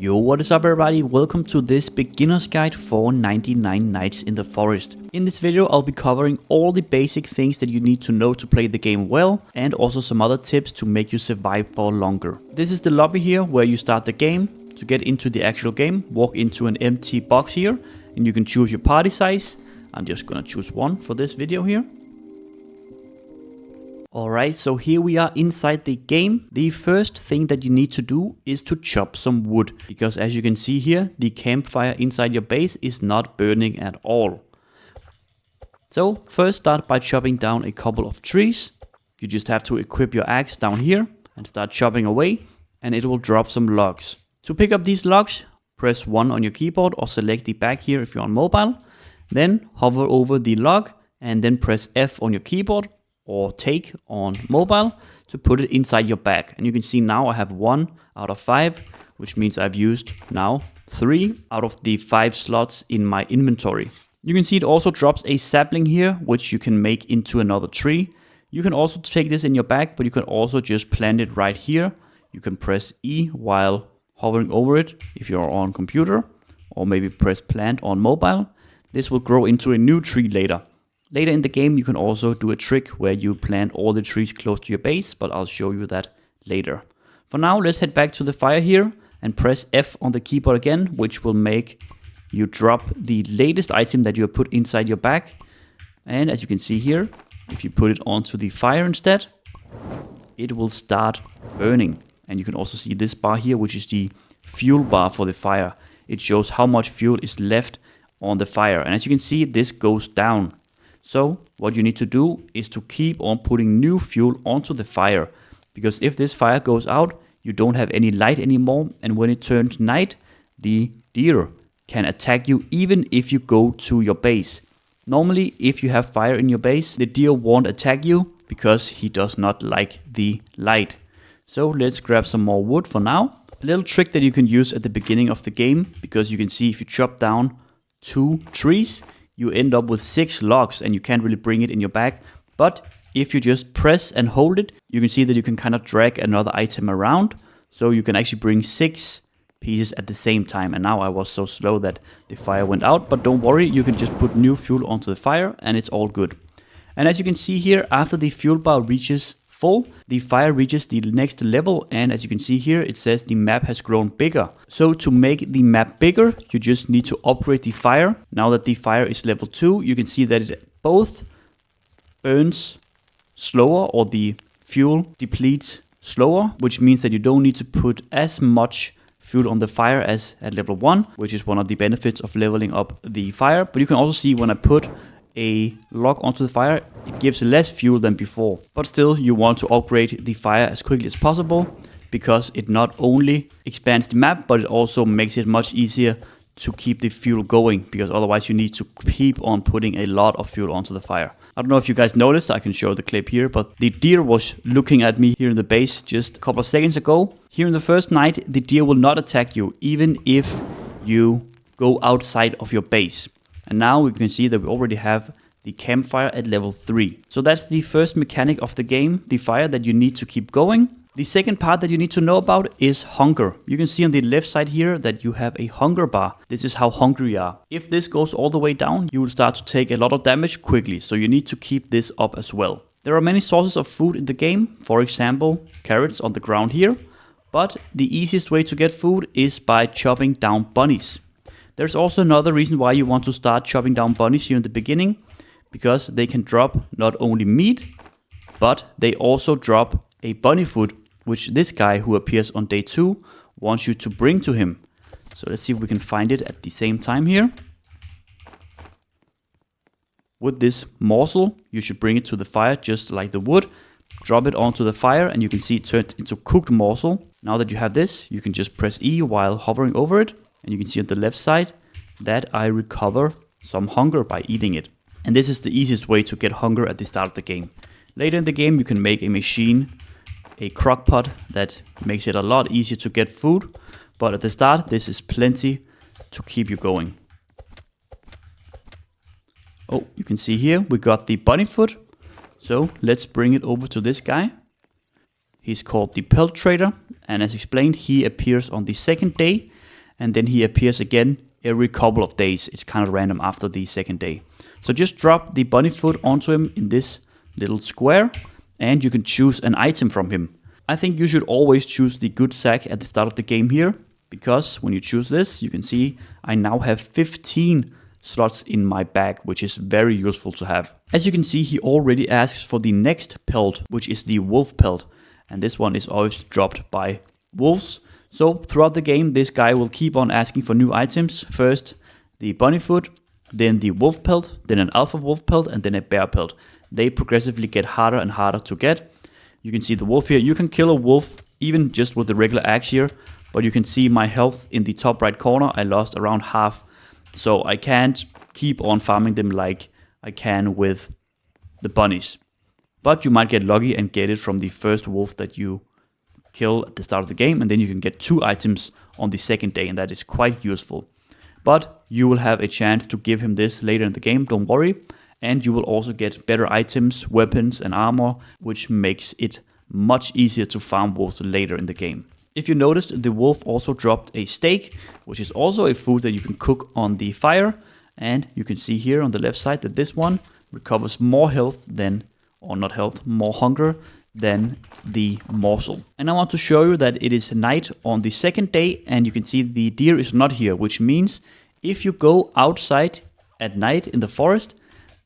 Yo, what is up everybody? Welcome to this beginner's guide for 99 Nights in the Forest. In this video I'll be covering all the basic things that you need to know to play the game well, and also some other tips to make you survive for longer. This is the lobby here where you start the game. To get into the actual game, walk into an empty box here and you can choose your party size. I'm just gonna choose one for this video here. Alright, so here we are inside the game. The first thing that you need to do is to chop some wood, because as you can see here, the campfire inside your base is not burning at all. So first start by chopping down a couple of trees. You just have to equip your axe down here and start chopping away, and it will drop some logs. To pick up these logs, press 1 on your keyboard or select the back here if you're on mobile. Then hover over the log and then press F on your keyboard or take on mobile to put it inside your bag. And you can see now I have 1 out of 5, which means I've used now 3 out of the 5 slots in my inventory. You can see it also drops a sapling here, which you can make into another tree. You can also take this in your bag, but you can also just plant it right here. You can press E while hovering over it if you're on computer, or maybe press plant on mobile. This will grow into a new tree later. Later in the game you can also do a trick where you plant all the trees close to your base, but I'll show you that later. For now, let's head back to the fire here and press F on the keyboard again, which will make you drop the latest item that you have put inside your bag. And as you can see here, if you put it onto the fire instead, it will start burning. And you can also see this bar here, which is the fuel bar for the fire. It shows how much fuel is left on the fire. And as you can see, this goes down. So what you need to do is to keep on putting new fuel onto the fire, because if this fire goes out, you don't have any light anymore, and when it turns night, the deer can attack you even if you go to your base. Normally, if you have fire in your base, the deer won't attack you because he does not like the light. So let's grab some more wood for now. A little trick that you can use at the beginning of the game, because you can see if you chop down 2 trees, you end up with 6 logs and you can't really bring it in your bag. But if you just press and hold it, you can see that you can kind of drag another item around. So you can actually bring 6 pieces at the same time. And now I was so slow that the fire went out. But don't worry, you can just put new fuel onto the fire and it's all good. And as you can see here, after the fuel bar reaches full, the fire reaches the next level, and as you can see here, it says the map has grown bigger. So to make the map bigger, you just need to upgrade the fire. Now that the fire is level 2, you can see that it both burns slower, or the fuel depletes slower, which means that you don't need to put as much fuel on the fire as at level 1, which is one of the benefits of leveling up the fire. But you can also see when I put a log onto the fire, it gives less fuel than before. But still, you want to upgrade the fire as quickly as possible, because it not only expands the map, but it also makes it much easier to keep the fuel going, because otherwise you need to keep on putting a lot of fuel onto the fire. I don't know if you guys noticed, I can show the clip here, but the deer was looking at me here in the base just a couple of seconds ago. Here in the first night, the deer will not attack you, even if you go outside of your base. And now we can see that we already have the campfire at level 3. So that's the first mechanic of the game, the fire, that you need to keep going. The second part that you need to know about is hunger. You can see on the left side here that you have a hunger bar. This is how hungry you are. If this goes all the way down, you will start to take a lot of damage quickly. So you need to keep this up as well. There are many sources of food in the game. For example, carrots on the ground here. But the easiest way to get food is by chopping down bunnies. There's also another reason why you want to start chopping down bunnies here in the beginning, because they can drop not only meat, but they also drop a bunny food, which this guy who appears on day 2 wants you to bring to him. So let's see if we can find it at the same time here. With this morsel, you should bring it to the fire just like the wood. Drop it onto the fire and you can see it turned into cooked morsel. Now that you have this, you can just press E while hovering over it. And you can see on the left side that I recover some hunger by eating it. And this is the easiest way to get hunger at the start of the game. Later in the game you can make a machine, a crock pot, that makes it a lot easier to get food. But at the start this is plenty to keep you going. Oh, you can see here we got the bunny foot. So let's bring it over to this guy. He's called the Pelt Trader, and as explained, he appears on the second day. and then he appears again every couple of days. It's kind of random after the second day. So just drop the bunny foot onto him in this little square, and you can choose an item from him. I think you should always choose the good sack at the start of the game here, because when you choose this, you can see I now have 15 slots in my bag, which is very useful to have. As you can see, he already asks for the next pelt, which is the wolf pelt, and this one is always dropped by wolves. So throughout the game, this guy will keep on asking for new items. First the bunny foot, then the wolf pelt, then an alpha wolf pelt, and then a bear pelt. They progressively get harder and harder to get. You can see the wolf here. You can kill a wolf even just with the regular axe here, but you can see my health in the top right corner. I lost around half, so I can't keep on farming them like I can with the bunnies. But you might get lucky and get it from the first wolf that you kill at the start of the game, and then you can get 2 items on the second day, and that is quite useful. But you will have a chance to give him this later in the game, don't worry. And you will also get better items, weapons and armor, which makes it much easier to farm wolves later in the game. If you noticed, the wolf also dropped a steak, which is also a food that you can cook on the fire. And you can see here on the left side that this one recovers more health than, or not health, more hunger than the morsel. And I want to show you that it is night on the second day, and you can see the deer is not here, which means if you go outside at night in the forest,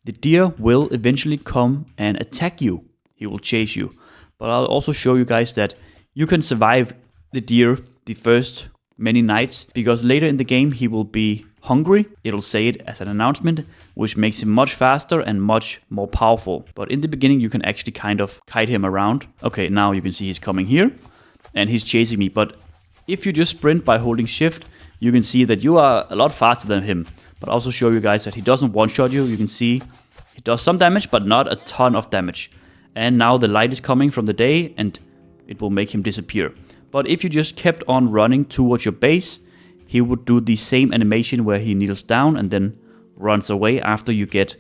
the deer will eventually come and attack you. He will chase you. But I'll also show you guys that you can survive the deer the first many nights, because later in the game he will be hungry. It'll say it as an announcement, which makes him much faster and much more powerful. But in the beginning you can actually kind of kite him around. Okay, now you can see he's coming here and he's chasing me. But if you just sprint by holding shift, you can see that you are a lot faster than him. But I'll also show you guys that he doesn't one-shot you. You can see he does some damage, but not a ton of damage. And now the light is coming from the day, and it will make him disappear. But if you just kept on running towards your base, he would do the same animation where he kneels down and then runs away after you get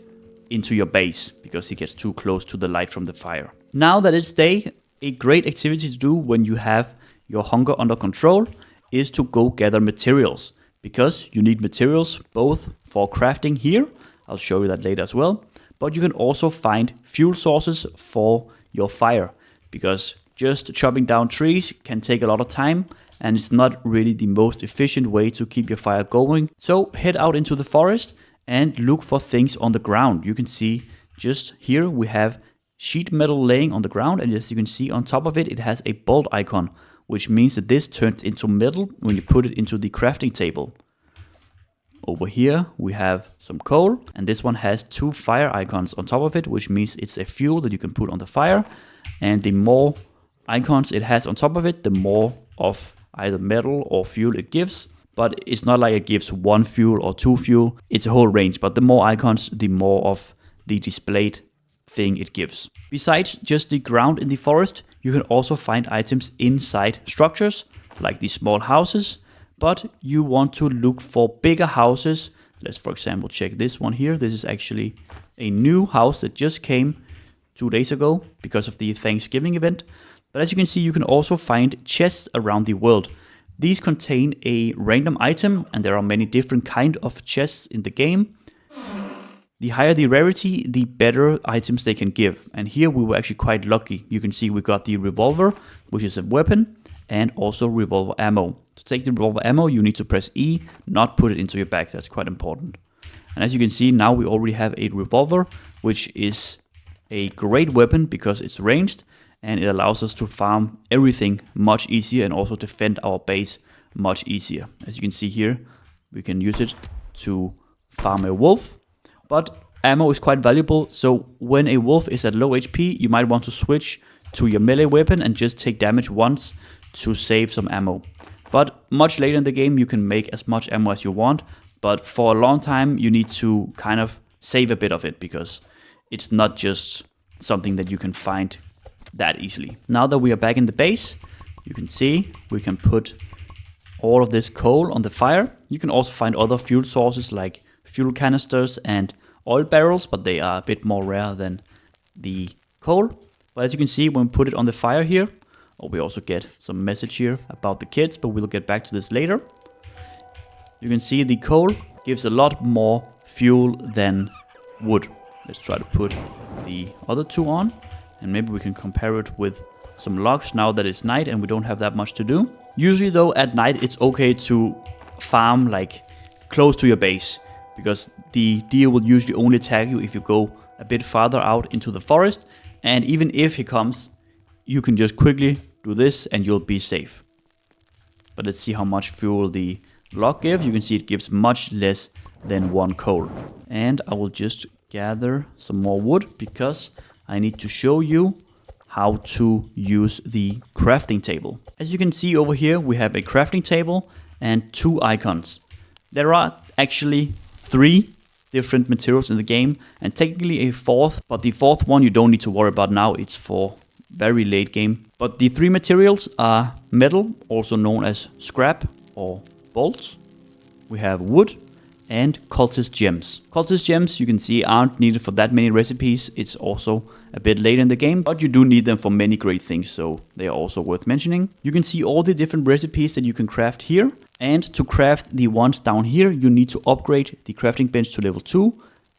into your base, because he gets too close to the light from the fire. Now that it's day, a great activity to do when you have your hunger under control is to go gather materials. Because you need materials both for crafting here, I'll show you that later as well, but you can also find fuel sources for your fire, because just chopping down trees can take a lot of time and it's not really the most efficient way to keep your fire going. So head out into the forest and look for things on the ground. You can see just here we have sheet metal laying on the ground, and as you can see on top of it, it has a bolt icon, which means that this turns into metal when you put it into the crafting table. Over here we have some coal, and this one has 2 fire icons on top of it, which means it's a fuel that you can put on the fire. And the more icons it has on top of it, the more of either metal or fuel it gives. But it's not like it gives 1 fuel or 2 fuel, it's a whole range. But the more icons, the more of the displayed thing it gives. Besides just the ground in the forest, you can also find items inside structures, like these small houses, but you want to look for bigger houses. Let's for example check this one here. This is actually a new house that just came 2 days ago because of the Thanksgiving event. But as you can see, you can also find chests around the world. These contain a random item, and there are many different kind of chests in the game. The higher the rarity, the better items they can give. And here we were actually quite lucky. You can see we got the revolver, which is a weapon, and also revolver ammo. To take the revolver ammo, you need to press E, not put it into your bag. That's quite important. And as you can see, now we already have a revolver, which is a great weapon because it's ranged, and it allows us to farm everything much easier and also defend our base much easier. As you can see here, we can use it to farm a wolf. But ammo is quite valuable, so when a wolf is at low HP, you might want to switch to your melee weapon and just take damage once to save some ammo. But much later in the game, you can make as much ammo as you want, but for a long time, you need to kind of save a bit of it, because it's not just something that you can find that easily. Now that we are back in the base, you can see we can put all of this coal on the fire. You can also find other fuel sources like fuel canisters and oil barrels, but they are a bit more rare than the coal. But as you can see, when we put it on the fire here, we also get some message here about the kids, but we'll get back to this later. You can see the coal gives a lot more fuel than wood. Let's try to put the other two on, and maybe we can compare it with some logs now that it's night and we don't have that much to do. Usually though, at night it's okay to farm like close to your base, because the deer will usually only attack you if you go a bit farther out into the forest, and even if he comes, you can just quickly do this and you'll be safe. But let's see how much fuel the log gives. You can see it gives much less than one coal. And I will just gather some more wood because I need to show you how to use the crafting table. As you can see over here, we have a crafting table and two icons. There are actually 3 different materials in the game, and technically a 4th, but the 4th one you don't need to worry about now. It's for very late game. But the 3 materials are metal, also known as scrap or bolts. We have wood and cultist gems. Cultist gems, you can see, aren't needed for that many recipes. It's also a bit late in the game, but you do need them for many great things, so they are also worth mentioning. You can see all the different recipes that you can craft here, and to craft the ones down here, you need to upgrade the crafting bench to level 2,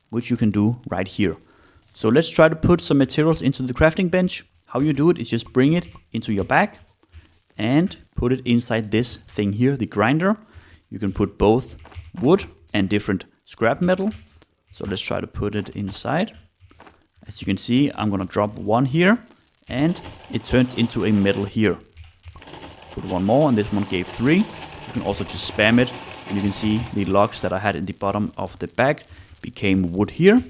which you can do right here. So let's try to put some materials into the crafting bench. How you do it is just bring it into your bag and put it inside this thing here, the grinder. You can put both wood and different scrap metal. So let's try to put it inside. As you can see, I'm gonna drop one here and it turns into a metal here. Put one more and this one gave 3. You can also just spam it and you can see the logs that I had in the bottom of the bag became wood here.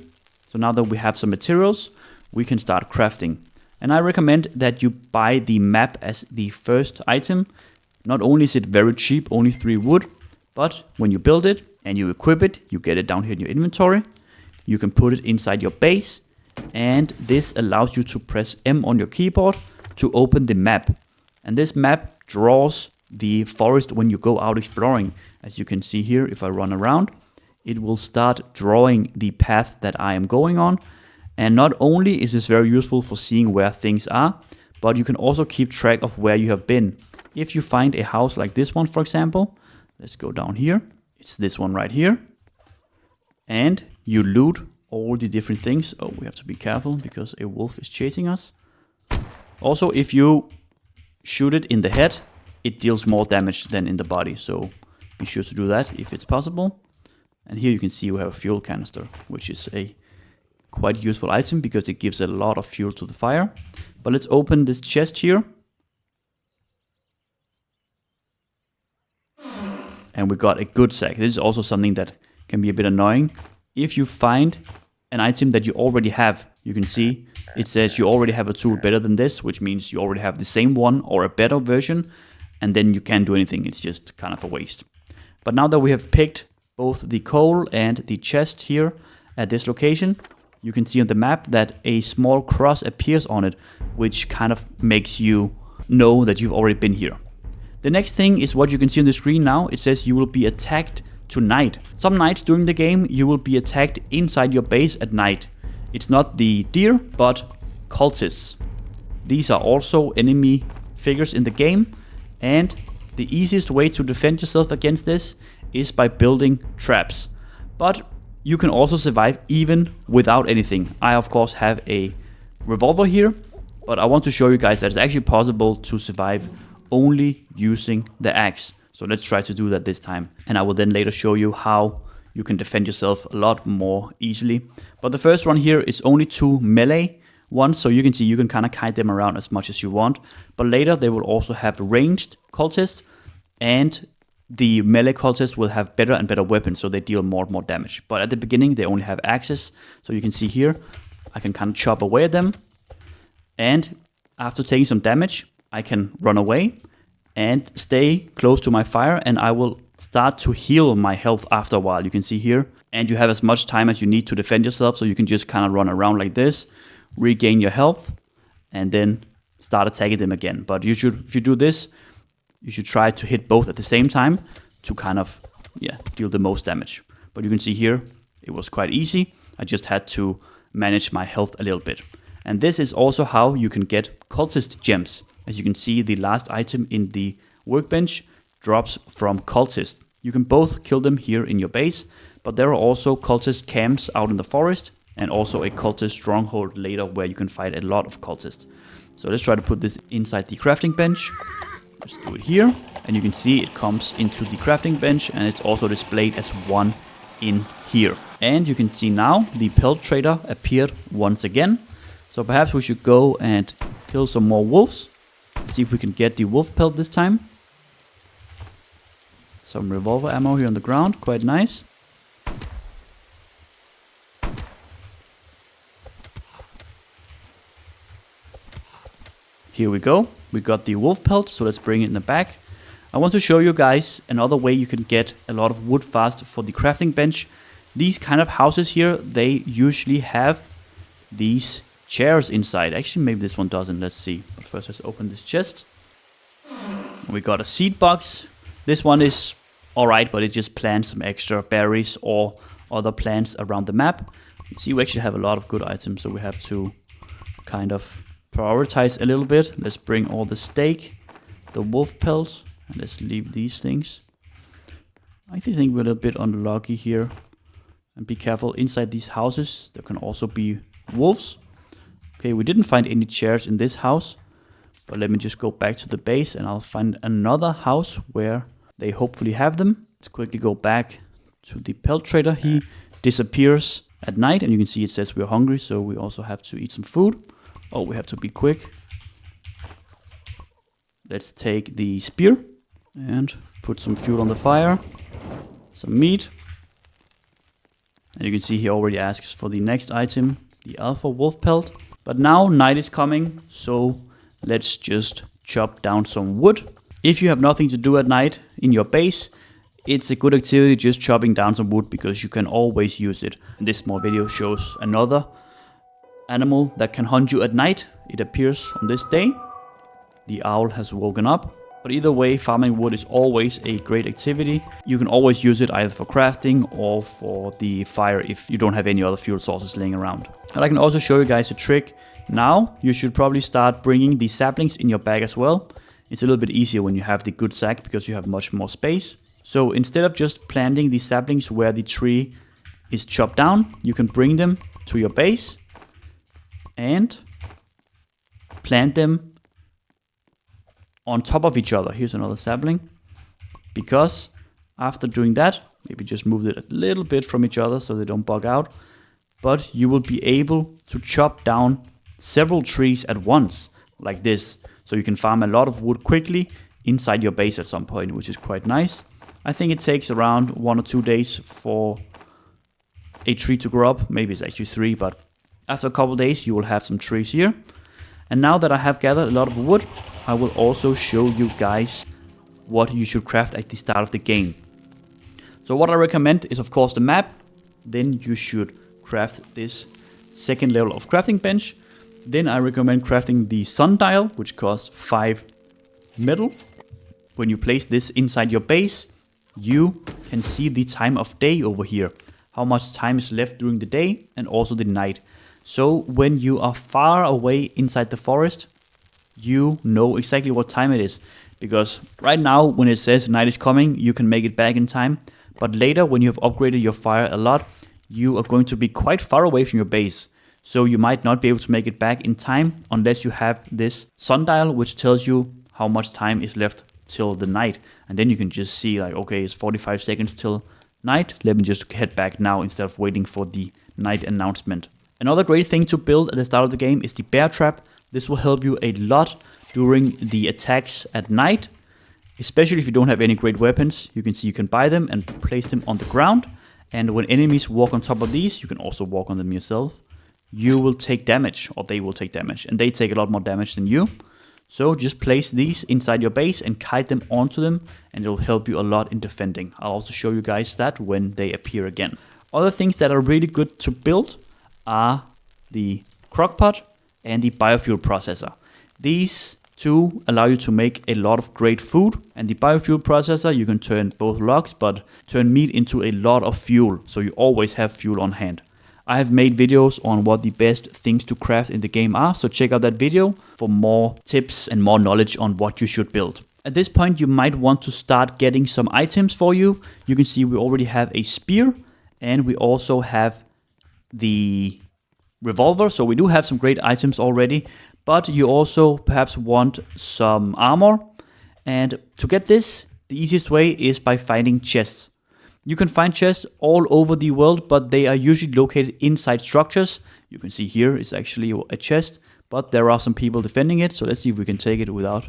So now that we have some materials, we can start crafting. And I recommend that you buy the map as the first item. Not only is it very cheap, only 3 wood, but when you build it and you equip it, you get it down here in your inventory. You can put it inside your base, and this allows you to press M on your keyboard to open the map. And this map draws the forest when you go out exploring. As you can see here, if I run around, it will start drawing the path that I am going on. And not only is this very useful for seeing where things are, but you can also keep track of where you have been. If you find a house like this one, for example, let's go down here. It's this one right here. And you loot all the different things. Oh, we have to be careful because a wolf is chasing us. Also, if you shoot it in the head, it deals more damage than in the body. So be sure to do that if it's possible. And here you can see we have a fuel canister, which is a quite useful item because it gives a lot of fuel to the fire. But let's open this chest here. And we got a good sack. This is also something that can be a bit annoying. If you find an item that you already have, you can see it says you already have a tool better than this, which means you already have the same one or a better version, and then you can't do anything. It's just kind of a waste. But now that we have picked both the coal and the chest here at this location, you can see on the map that a small cross appears on it, which kind of makes you know that you've already been here. The next thing is what you can see on the screen now. It says you will be attacked tonight. Some nights during the game, you will be attacked inside your base at night. It's not the deer, but cultists. These are also enemy figures in the game, and the easiest way to defend yourself against this is by building traps. But you can also survive even without anything. I of course have a revolver here, but I want to show you guys that it's actually possible to survive only using the axe. So let's try to do that this time. And I will then later show you how you can defend yourself a lot more easily. But the first one here is only 2 melee ones, so you can see you can kind of kite them around as much as you want. But later they will also have ranged cultists, and the melee cultists will have better and better weapons, so they deal more and more damage. But at the beginning they only have axes, so you can see here I can kind of chop away at them, and after taking some damage I can run away and stay close to my fire, and I will start to heal my health after a while. You can see here, and you have as much time as you need to defend yourself, so you can just kind of run around like this, regain your health, and then start attacking them again. But you should, if you do this, you should try to hit both at the same time to kind of, deal the most damage. But you can see here, it was quite easy. I just had to manage my health a little bit. And this is also how you can get cultist gems. As you can see, the last item in the workbench drops from cultist. You can both kill them here in your base, but there are also cultist camps out in the forest and also a cultist stronghold later where you can fight a lot of cultists. So let's try to put this inside the crafting bench. Let's do it here, and you can see it comes into the crafting bench and it's also displayed as one in here. And you can see now the Pelt Trader appeared once again. So perhaps we should go and kill some more wolves. See if we can get the wolf pelt this time. Some revolver ammo here on the ground, quite nice. Here we go. We got the wolf pelt, so let's bring it in the back. I want to show you guys another way you can get a lot of wood fast for the crafting bench. These kind of houses here, they usually have these chairs inside. Actually, maybe this one doesn't. Let's see. But first, let's open this chest. We got a seed box. This one is alright, but it just plants some extra berries or other plants around the map. You see, we actually have a lot of good items, so we have to kind of prioritize a little bit. Let's bring all the steak, the wolf pelt, and let's leave these things. I think we're a bit unlucky here. And be careful inside these houses. There can also be wolves. Okay, we didn't find any chairs in this house. But let me just go back to the base and I'll find another house where they hopefully have them. Let's quickly go back to the Pelt Trader. He disappears at night and you can see it says we're hungry, so we also have to eat some food. Oh, we have to be quick. Let's take the spear and put some fuel on the fire. Some meat. And you can see he already asks for the next item, the alpha wolf pelt. But now night is coming, so let's just chop down some wood. If you have nothing to do at night in your base, it's a good activity just chopping down some wood because you can always use it. And this small video shows another animal that can hunt you at night. It appears on this day. The owl has woken up. But either way, farming wood is always a great activity. You can always use it either for crafting or for the fire if you don't have any other fuel sources laying around. And I can also show you guys a trick. Now, you should probably start bringing the saplings in your bag as well. It's a little bit easier when you have the good sack because you have much more space. So instead of just planting the saplings where the tree is chopped down, you can bring them to your base and plant them on top of each other. Here's another sapling. Because after doing that, maybe just move it a little bit from each other so they don't bug out. But you will be able to chop down several trees at once, like this. So you can farm a lot of wood quickly inside your base at some point, which is quite nice. I think it takes around 1 or 2 days for a tree to grow up. Maybe it's actually 3, but after a couple days you will have some trees here. And now that I have gathered a lot of wood, I will also show you guys what you should craft at the start of the game. So what I recommend is of course the map. Then you should craft this second level of crafting bench. Then I recommend crafting the sundial, which costs 5 metal. When you place this inside your base, you can see the time of day over here. How much time is left during the day and also the night. So when you are far away inside the forest, you know exactly what time it is. Because right now when it says night is coming, you can make it back in time. But later when you have upgraded your fire a lot, you are going to be quite far away from your base. So you might not be able to make it back in time unless you have this sundial, which tells you how much time is left till the night. And then you can just see like, okay, it's 45 seconds till night. Let me just head back now instead of waiting for the night announcement. Another great thing to build at the start of the game is the bear trap. This will help you a lot during the attacks at night. Especially if you don't have any great weapons. You can see you can buy them and place them on the ground. And when enemies walk on top of these, you can also walk on them yourself. You will take damage, or they will take damage. And they take a lot more damage than you. So just place these inside your base and kite them onto them. And it will help you a lot in defending. I'll also show you guys that when they appear again. Other things that are really good to build are the crockpot and the biofuel processor. These two allow you to make a lot of great food. And the biofuel processor, you can turn both logs, but turn meat into a lot of fuel. So you always have fuel on hand. I have made videos on what the best things to craft in the game are. So check out that video for more tips and more knowledge on what you should build. At this point, you might want to start getting some items for you. You can see we already have a spear, and we also have the revolver. So we do have some great items already, but you also perhaps want some armor. And to get this, the easiest way is by finding chests. You can find chests all over the world, but they are usually located inside structures. You can see here is actually a chest, but there are some people defending it. So let's see if we can take it without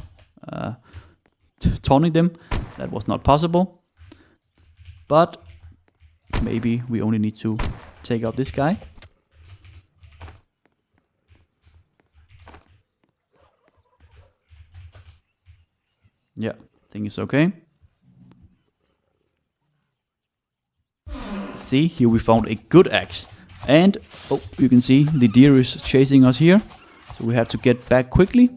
taunting them. That was not possible. But maybe we only need to take out this guy. Yeah, I think it's okay. See, here we found a good axe. And, oh, you can see the deer is chasing us here. So we have to get back quickly.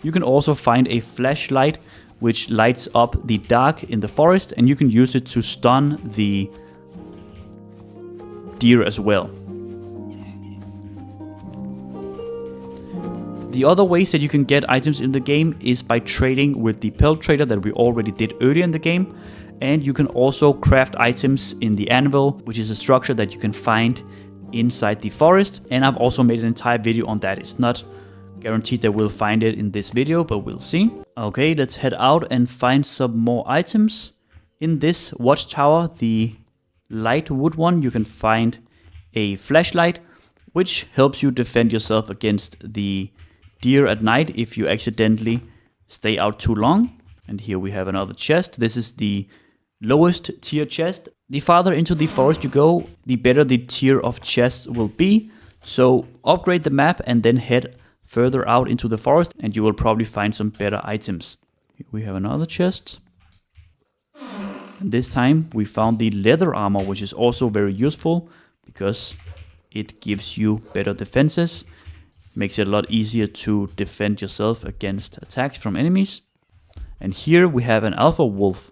You can also find a flashlight, which lights up the dark in the forest. And you can use it to stun the deer as well. The other ways that you can get items in the game is by trading with the Pelt Trader that we already did earlier in the game. And you can also craft items in the anvil, which is a structure that you can find inside the forest. And I've also made an entire video on that. It's not guaranteed that we'll find it in this video, but we'll see. Okay, let's head out and find some more items. In this watchtower, the light wood one, you can find a flashlight, which helps you defend yourself against the deer at night if you accidentally stay out too long. And here we have another chest. This is the lowest tier chest. The farther into the forest you go, the better the tier of chests will be. So upgrade the map and then head further out into the forest and you will probably find some better items. Here we have another chest. And this time we found the leather armor, which is also very useful because it gives you better defenses. Makes it a lot easier to defend yourself against attacks from enemies. And here we have an alpha wolf.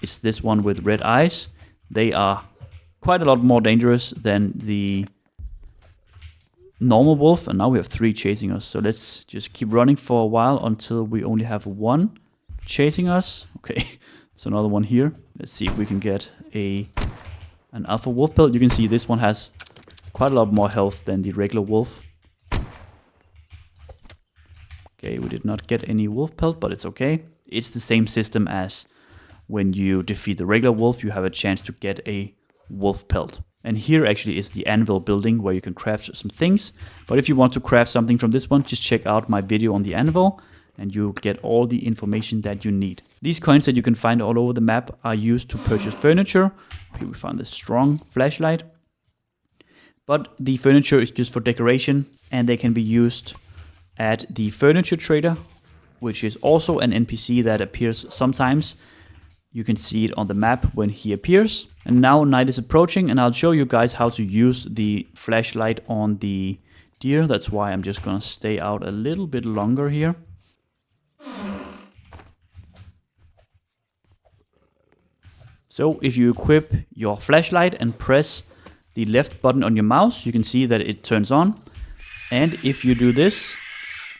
It's this one with red eyes. They are quite a lot more dangerous than the normal wolf. And now we have 3 chasing us. So let's just keep running for a while until we only have 1 chasing us. Okay, so another one here. Let's see if we can get an alpha wolf pelt. You can see this one has quite a lot more health than the regular wolf. Okay, we did not get any wolf pelt, but it's okay. It's the same system as when you defeat the regular wolf, you have a chance to get a wolf pelt. And here actually is the anvil building where you can craft some things. But if you want to craft something from this one, just check out my video on the anvil and you'll get all the information that you need. These coins that you can find all over the map are used to purchase furniture. Here we found this strong flashlight. But the furniture is just for decoration and they can be used at the Furniture Trader, which is also an NPC that appears sometimes. You can see it on the map when he appears. And now night is approaching and I'll show you guys how to use the flashlight on the deer. That's why I'm just gonna stay out a little bit longer here. So if you equip your flashlight and press the left button on your mouse, you can see that it turns on. And if you do this,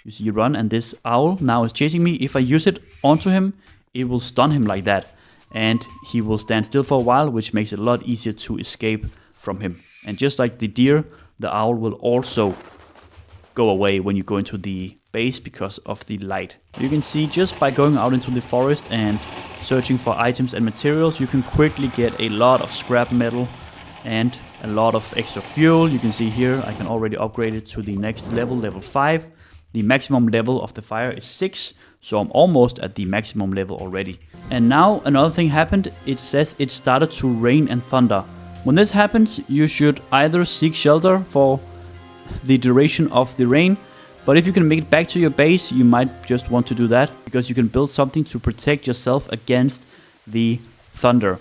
you see run and this owl now is chasing me. If I use it onto him, it will stun him like that. And he will stand still for a while, which makes it a lot easier to escape from him. And just like the deer, the owl will also go away when you go into the base because of the light. You can see just by going out into the forest and searching for items and materials, you can quickly get a lot of scrap metal and a lot of extra fuel. You can see here I can already upgrade it to the next level, level 5. The maximum level of the fire is 6, so I'm almost at the maximum level already. And now another thing happened. It says it started to rain and thunder. When this happens, you should either seek shelter for the duration of the rain, but if you can make it back to your base, you might just want to do that because you can build something to protect yourself against the thunder.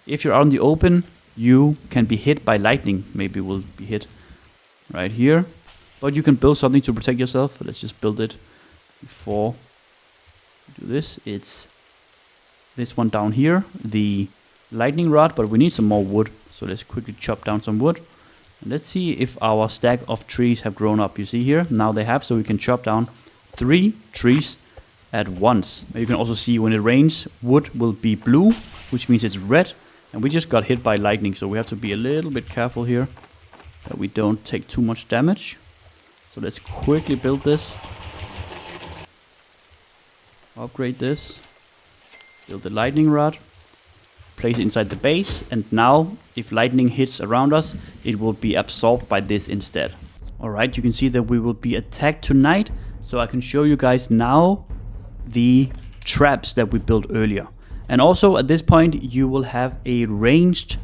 If you're out in the open, you can be hit by lightning. Maybe we'll be hit right here. But you can build something to protect yourself. Let's just build it before we do this. It's this one down here, the lightning rod, but we need some more wood. So let's quickly chop down some wood. And let's see if our stack of trees have grown up. You see here, now they have, so we can chop down 3 trees at once. You can also see when it rains, wood will be blue, which means it's red. And we just got hit by lightning, so we have to be a little bit careful here that we don't take too much damage. So let's quickly build this. Upgrade this. Build the lightning rod. Place it inside the base. And now, if lightning hits around us, it will be absorbed by this instead. Alright, you can see that we will be attacked tonight. So I can show you guys now the traps that we built earlier. And also at this point you will have a ranged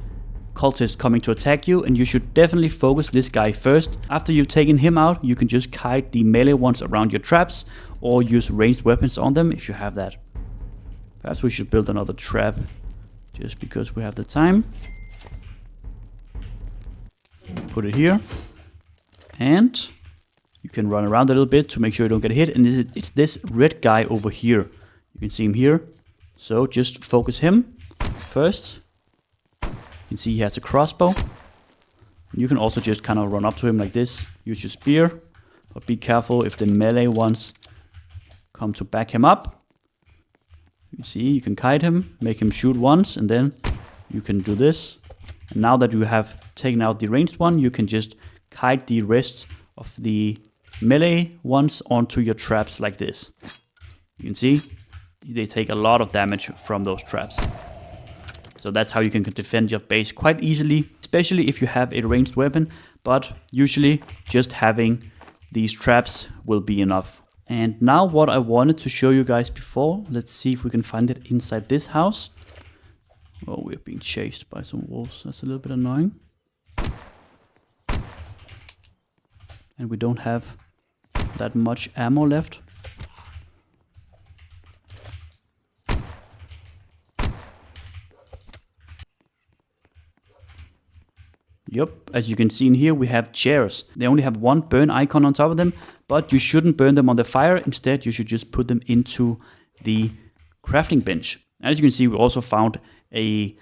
cultist coming to attack you, and you should definitely focus this guy first. After you've taken him out, you can just kite the melee ones around your traps or use ranged weapons on them if you have that. Perhaps we should build another trap just because we have the time. Put it here. And you can run around a little bit to make sure you don't get hit. And it's this red guy over here. You can see him here. So just focus him first. You can see he has a crossbow. You can also just kind of run up to him like this. Use your spear. But be careful if the melee ones come to back him up. You see, you can kite him, make him shoot once, and then you can do this. And now that you have taken out the ranged one, you can just kite the rest of the melee ones onto your traps like this. You can see they take a lot of damage from those traps. So that's how you can defend your base quite easily, especially if you have a ranged weapon, but usually just having these traps will be enough. And now what I wanted to show you guys before, let's see if we can find it inside this house. Oh, we're being chased by some wolves, that's a little bit annoying. And we don't have that much ammo left. Yep, as you can see in here, we have chairs. They only have one burn icon on top of them, but you shouldn't burn them on the fire. Instead, you should just put them into the crafting bench. As you can see, we also found a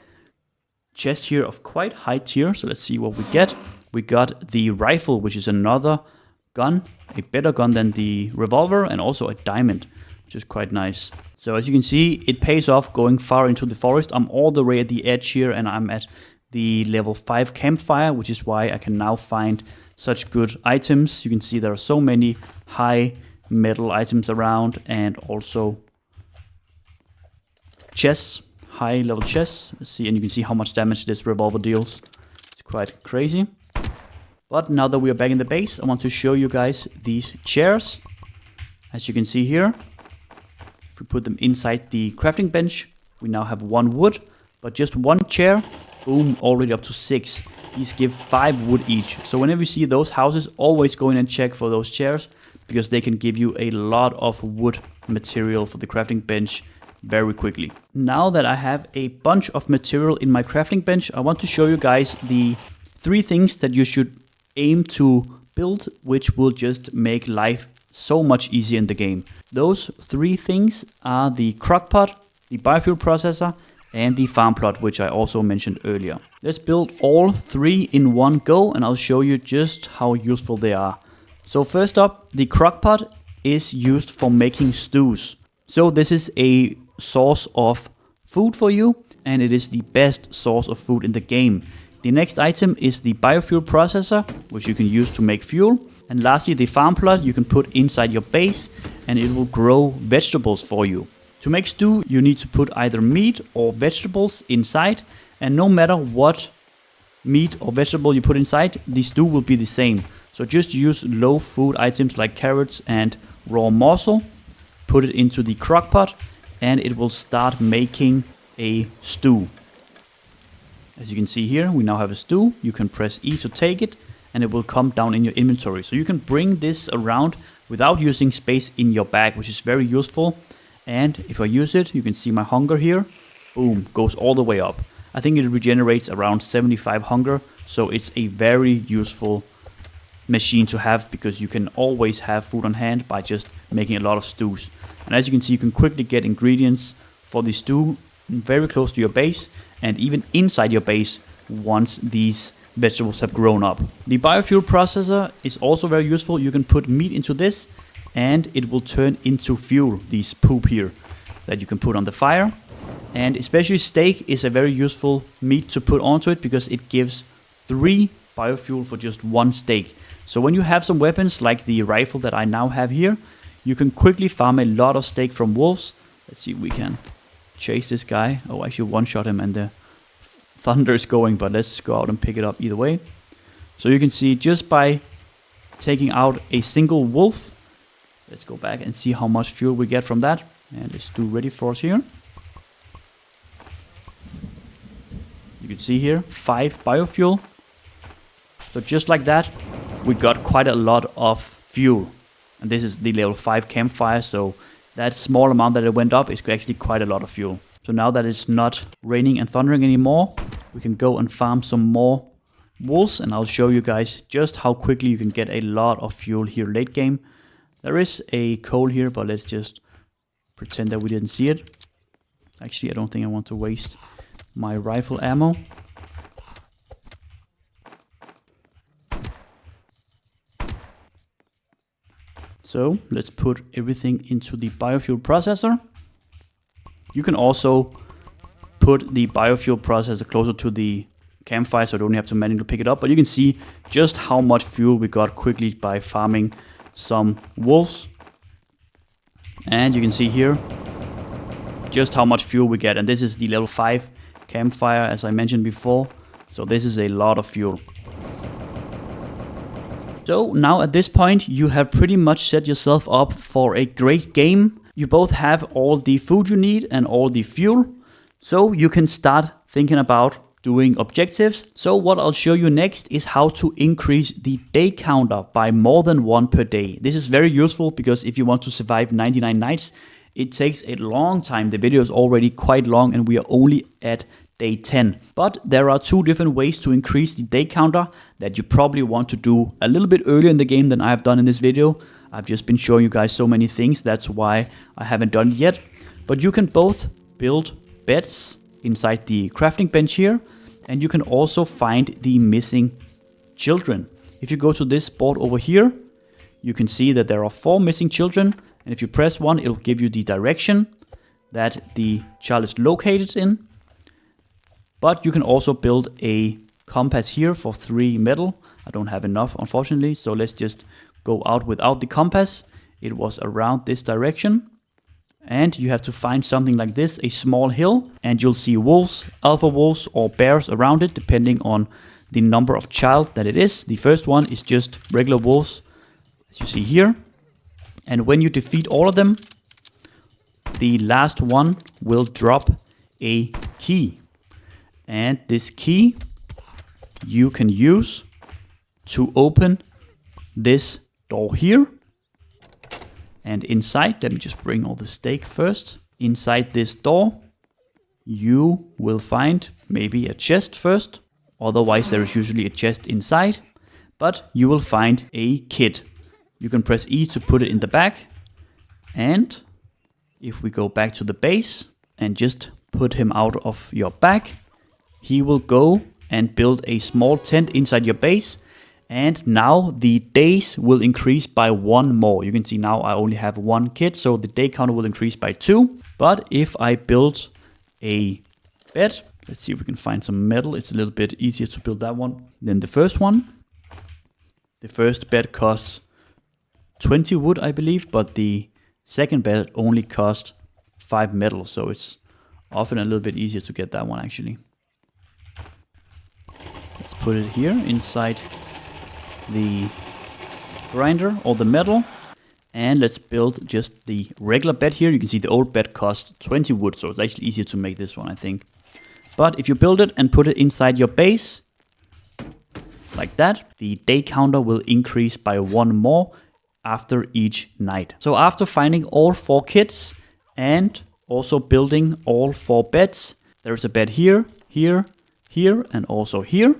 chest here of quite high tier. So let's see what we get. We got the rifle, which is another gun, a better gun than the revolver, and also a diamond, which is quite nice. So as you can see, it pays off going far into the forest. I'm all the way at the edge here, and I'm at the level 5 campfire, which is why I can now find such good items. You can see there are so many high metal items around, and also chests, high level chests. Let's see, and you can see how much damage this revolver deals. It's quite crazy. But now that we are back in the base, I want to show you guys these chairs. As you can see here, if we put them inside the crafting bench, we now have 1 wood, but just 1 chair. Boom, already up to 6. These give 5 wood each. So whenever you see those houses, always go in and check for those chairs, because they can give you a lot of wood material for the crafting bench very quickly. Now that I have a bunch of material in my crafting bench, I want to show you guys the 3 things that you should aim to build, which will just make life so much easier in the game. Those 3 things are the crockpot, the biofuel processor, and the farm plot, which I also mentioned earlier. Let's build all 3 in one go, and I'll show you just how useful they are. So first up, the crockpot is used for making stews. So this is a source of food for you, and it is the best source of food in the game. The next item is the biofuel processor, which you can use to make fuel. And lastly, the farm plot you can put inside your base, and it will grow vegetables for you. To make stew, you need to put either meat or vegetables inside, and no matter what meat or vegetable you put inside, the stew will be the same. So just use low food items like carrots and raw morsel, put it into the crock pot, and it will start making a stew. As you can see here, we now have a stew. You can press E to take it, and it will come down in your inventory. So you can bring this around without using space in your bag, which is very useful. And if I use it, you can see my hunger here, boom, goes all the way up. I think it regenerates around 75 hunger, so it's a very useful machine to have, because you can always have food on hand by just making a lot of stews. And as you can see, you can quickly get ingredients for the stew very close to your base, and even inside your base once these vegetables have grown up. The biofuel processor is also very useful. You can put meat into this, and it will turn into fuel, this poop here that you can put on the fire. And especially steak is a very useful meat to put onto it because it gives 3 biofuel for just 1 steak. So when you have some weapons like the rifle that I now have here, you can quickly farm a lot of steak from wolves. Let's see if we can chase this guy. Oh, actually one-shot him and the thunder is going, but let's go out and pick it up either way. So you can see just by taking out a single wolf, let's go back and see how much fuel we get from that. And let's do ready for us here. You can see here 5 biofuel. So just like that, we got quite a lot of fuel. And this is the level 5 campfire, so that small amount that it went up is actually quite a lot of fuel. So now that it's not raining and thundering anymore, we can go and farm some more wolves, and I'll show you guys just how quickly you can get a lot of fuel here late game. There is a coal here, but let's just pretend that we didn't see it. Actually, I don't think I want to waste my rifle ammo. So let's put everything into the biofuel processor. You can also put the biofuel processor closer to the campfire so I don't have to manually pick it up. But you can see just how much fuel we got quickly by farming some wolves. And you can see here just how much fuel we get. And this is the level 5 campfire, as I mentioned before. So this is a lot of fuel. So now at this point, you have pretty much set yourself up for a great game. You both have all the food you need and all the fuel. So you can start thinking about doing objectives. So what I'll show you next is how to increase the day counter by more than 1 per day. This is very useful because if you want to survive 99 nights, it takes a long time. The video is already quite long and we are only at day 10. But there are 2 different ways to increase the day counter that you probably want to do a little bit earlier in the game than I have done in this video. I've just been showing you guys so many things, that's why I haven't done it yet. But you can both build beds inside the crafting bench here, and you can also find the missing children. If you go to this board over here, you can see that there are 4 missing children, and if you press 1, it'll give you the direction that the child is located in. But you can also build a compass here for 3 metal. I don't have enough, unfortunately, so let's just go out without the compass. It was around this direction. And you have to find something like this, a small hill, and you'll see wolves, alpha wolves or bears around it, depending on the number of child that it is. The first one is just regular wolves, as you see here. And when you defeat all of them, the last one will drop a key. And this key you can use to open this door here. And inside, let me just bring all the steak first. Inside this door, you will find maybe a chest first. Otherwise, there is usually a chest inside. But you will find a kid. You can press E to put it in the back. And if we go back to the base and just put him out of your back, he will go and build a small tent inside your base. And now the days will increase by 1 more. You can see now I only have 1 kid, so the day counter will increase by 2. But if I build a bed, let's see if we can find some metal. It's a little bit easier to build that one than the first one. The first bed costs 20 wood, I believe, but the second bed only costs 5 metal, so it's often a little bit easier to get that one actually. Let's put it here inside the grinder or the metal, and let's build just the regular bed here. You can see the old bed cost 20 wood, so it's actually easier to make this one, I think. But if you build it and put it inside your base like that, the day counter will increase by 1 more after each night. So after finding all 4 kids and also building all 4 beds, there is a bed here, here, here, and also here.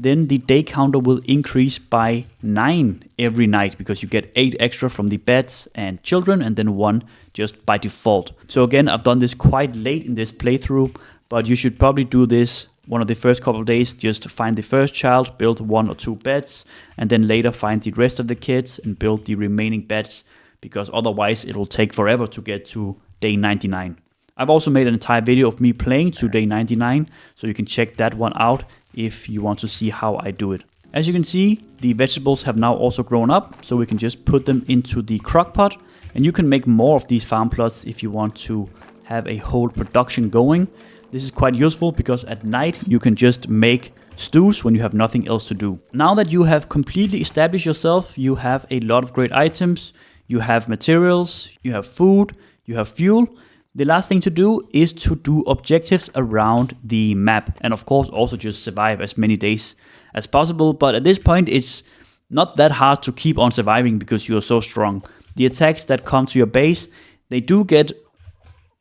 Then the day counter will increase by 9 every night because you get 8 extra from the beds and children and then 1 just by default. So again, I've done this quite late in this playthrough, but you should probably do this one of the first couple of days. Just find the first child, build 1 or 2 beds, and then later find the rest of the kids and build the remaining beds because otherwise it will take forever to get to day 99. I've also made an entire video of me playing to day 99, so you can check that one out if you want to see how I do it. As you can see, the vegetables have now also grown up, so we can just put them into the crock pot, and you can make more of these farm plots if you want to have a whole production going. This is quite useful because at night you can just make stews when you have nothing else to do. Now that you have completely established yourself, you have a lot of great items, you have materials, you have food, you have fuel. The last thing to do is to do objectives around the map, and of course also just survive as many days as possible. But at this point it's not that hard to keep on surviving because you're so strong. The attacks that come to your base, they do get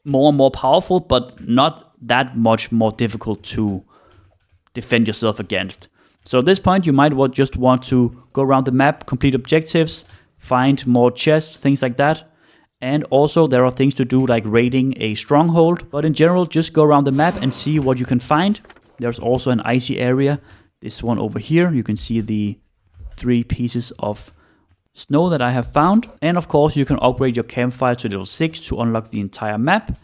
more and more powerful, but not that much more difficult to defend yourself against. So at this point you might just want to go around the map, complete objectives, find more chests, things like that. And also there are things to do like raiding a stronghold, but in general just go around the map and see what you can find. There's also an icy area, this one over here. You can see the 3 pieces of snow that I have found. And of course you can upgrade your campfire to level 6 to unlock the entire map.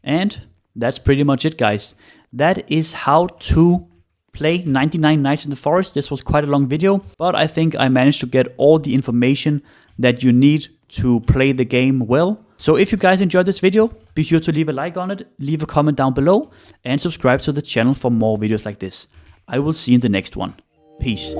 And that's pretty much it, guys. That is how to play 99 Nights in the Forest. This was quite a long video, but I think I managed to get all the information that you need to play the game well. So if you guys enjoyed this video, be sure to leave a like on it, leave a comment down below, and subscribe to the channel for more videos like this. I will see you in the next one. Peace.